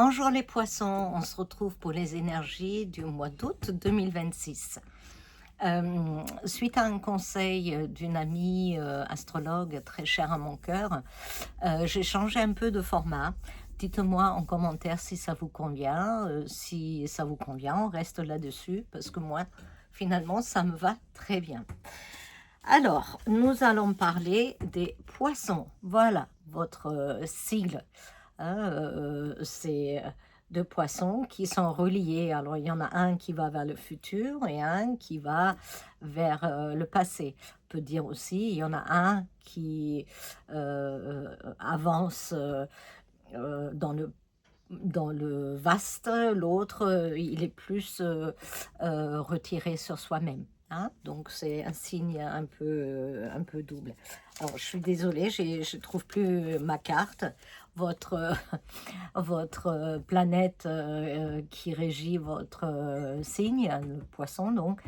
Bonjour les poissons, on se retrouve pour les énergies du mois d'août 2026. Suite à un conseil d'une amie astrologue très chère à mon cœur, j'ai changé un peu de format. Dites-moi en commentaire si ça vous convient. Si ça vous convient, on reste là-dessus parce que moi, finalement, ça me va très bien. Alors, nous allons parler des poissons. Voilà votre sigle. C'est deux poissons qui sont reliés. Alors, il y en a un qui va vers le futur et un qui va vers le passé. On peut dire aussi, il y en a un qui avance dans le vaste, l'autre, il est plus retiré sur soi-même. Hein. Donc, c'est un signe un peu double. Alors, je suis désolée, je ne trouve plus ma carte. Votre, votre planète qui régit votre signe, le poisson donc,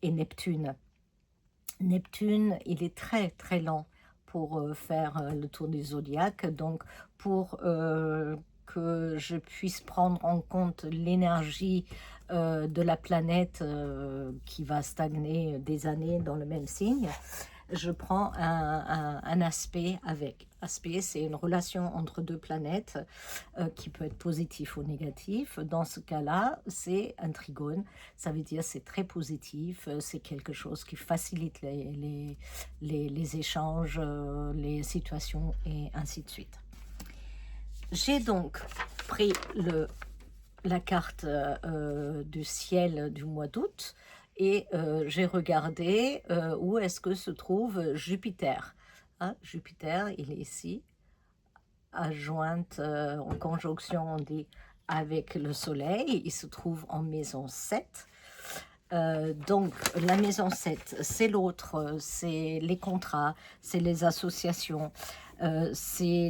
est Neptune. Neptune, il est très très lent pour faire le tour du zodiaque, donc pour que je puisse prendre en compte l'énergie de la planète qui va stagner des années dans le même signe, je prends un aspect avec. Aspect, c'est une relation entre deux planètes qui peut être positif ou négatif. Dans ce cas-là, c'est un trigone. Ça veut dire c'est très positif, c'est quelque chose qui facilite les échanges, les situations et ainsi de suite. J'ai donc pris la carte du ciel du mois d'août et j'ai regardé où est-ce que se trouve Jupiter. Hein, Jupiter, il est ici, adjointe en conjonction, on dit, avec le soleil. Il se trouve en maison 7. Donc, la maison 7, c'est l'autre, c'est les contrats, c'est les associations, c'est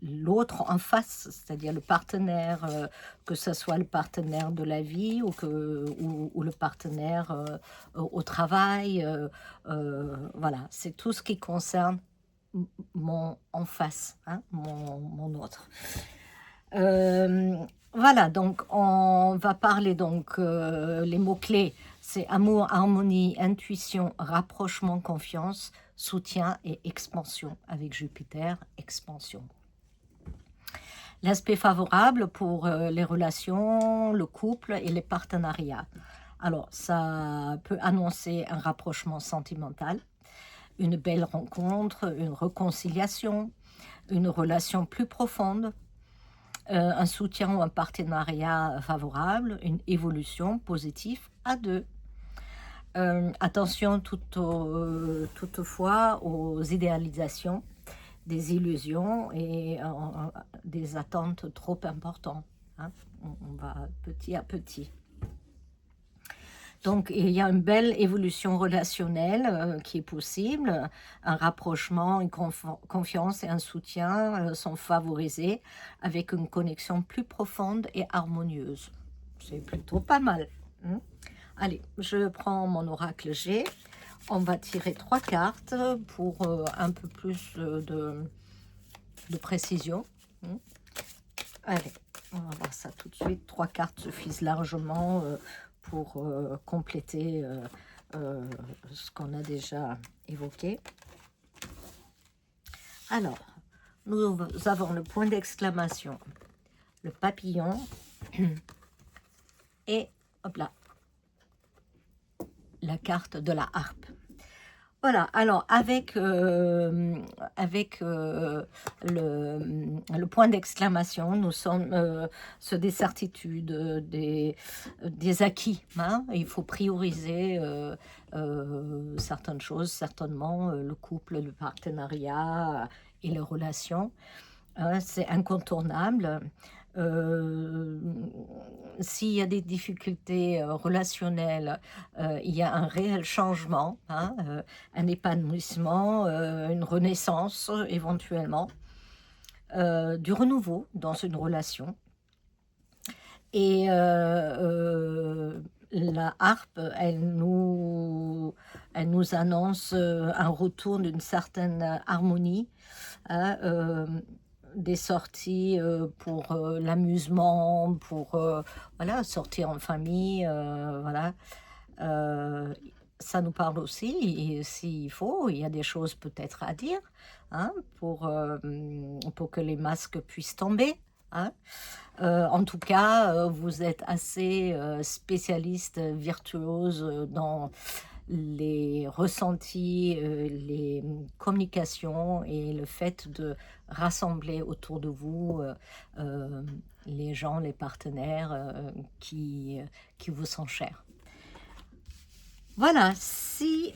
l'autre en face, c'est-à-dire le partenaire, que ce soit le partenaire de la vie ou le partenaire au travail. Voilà, c'est tout ce qui concerne mon en face, hein, mon autre. Voilà, donc on va parler donc les mots-clés, c'est amour, harmonie, intuition, rapprochement, confiance, soutien et expansion. Avec Jupiter, expansion. L'aspect favorable pour les relations, le couple et les partenariats. Alors, ça peut annoncer un rapprochement sentimental, une belle rencontre, une réconciliation, une relation plus profonde, un soutien ou un partenariat favorable, une évolution positive à deux. Attention toutefois aux idéalisations, des illusions et des attentes trop importantes. Hein. On va petit à petit. Donc, il y a une belle évolution relationnelle qui est possible. Un rapprochement, une confiance et un soutien sont favorisés avec une connexion plus profonde et harmonieuse. C'est plutôt pas mal. Hein. Allez, je prends mon oracle G. On va tirer 3 cartes pour un peu plus de précision. Hein. Allez, on va voir ça tout de suite. 3 cartes suffisent largement pour compléter ce qu'on a déjà évoqué. Alors, nous avons le point d'exclamation, le papillon et hop là, la carte de la harpe. Voilà, alors avec le point d'exclamation, nous sommes sur des certitudes, des acquis. Hein. Il faut prioriser certaines choses, certainement le couple, le partenariat et les relations. Hein, c'est incontournable. Euh, S'il y a des difficultés relationnelles, il y a un réel changement, hein, un épanouissement, une renaissance éventuellement, du renouveau dans une relation. Et la harpe, elle nous annonce un retour d'une certaine harmonie, hein, des sorties pour l'amusement, pour voilà, sortir en famille, voilà. Euh, Ça nous parle aussi, et s'il faut, il y a des choses peut-être à dire, hein, pour que les masques puissent tomber. Hein. En tout cas, vous êtes assez spécialiste, virtuose dans les ressentis, les communications et le fait de rassembler autour de vous euh, les gens, les partenaires qui vous sont chers. Voilà, si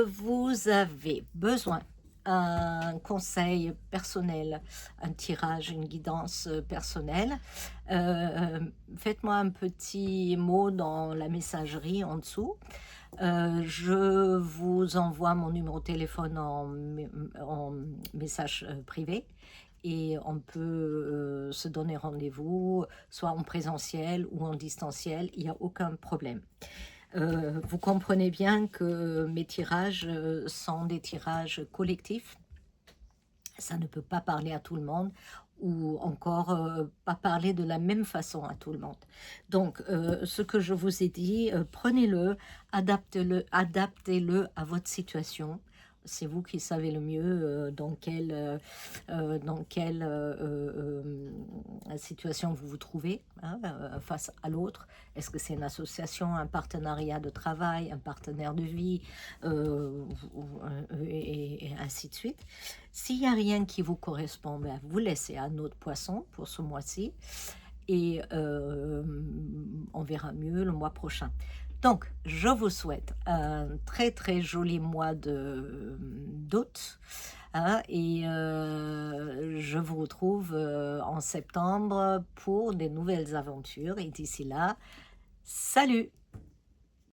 vous avez besoin un conseil personnel, un tirage, une guidance personnelle, euh, faites-moi un petit mot dans la messagerie en dessous. Je vous envoie mon numéro de téléphone en message privé et on peut se donner rendez-vous, soit en présentiel ou en distanciel, il n'y a aucun problème. Vous comprenez bien que mes tirages sont des tirages collectifs. Ça ne peut pas parler à tout le monde ou encore pas parler de la même façon à tout le monde. Donc, ce que je vous ai dit, prenez-le, adaptez-le à votre situation. C'est vous qui savez le mieux dans quelle situation vous vous trouvez, hein, face à l'autre. Est-ce que c'est une association, un partenariat de travail, un partenaire de vie, et ainsi de suite. S'il n'y a rien qui vous correspond, ben, vous laissez un autre poisson pour ce mois-ci et on verra mieux le mois prochain. Donc, je vous souhaite un très très joli mois d'août, hein, et je vous retrouve en septembre pour des nouvelles aventures. Et d'ici là, salut!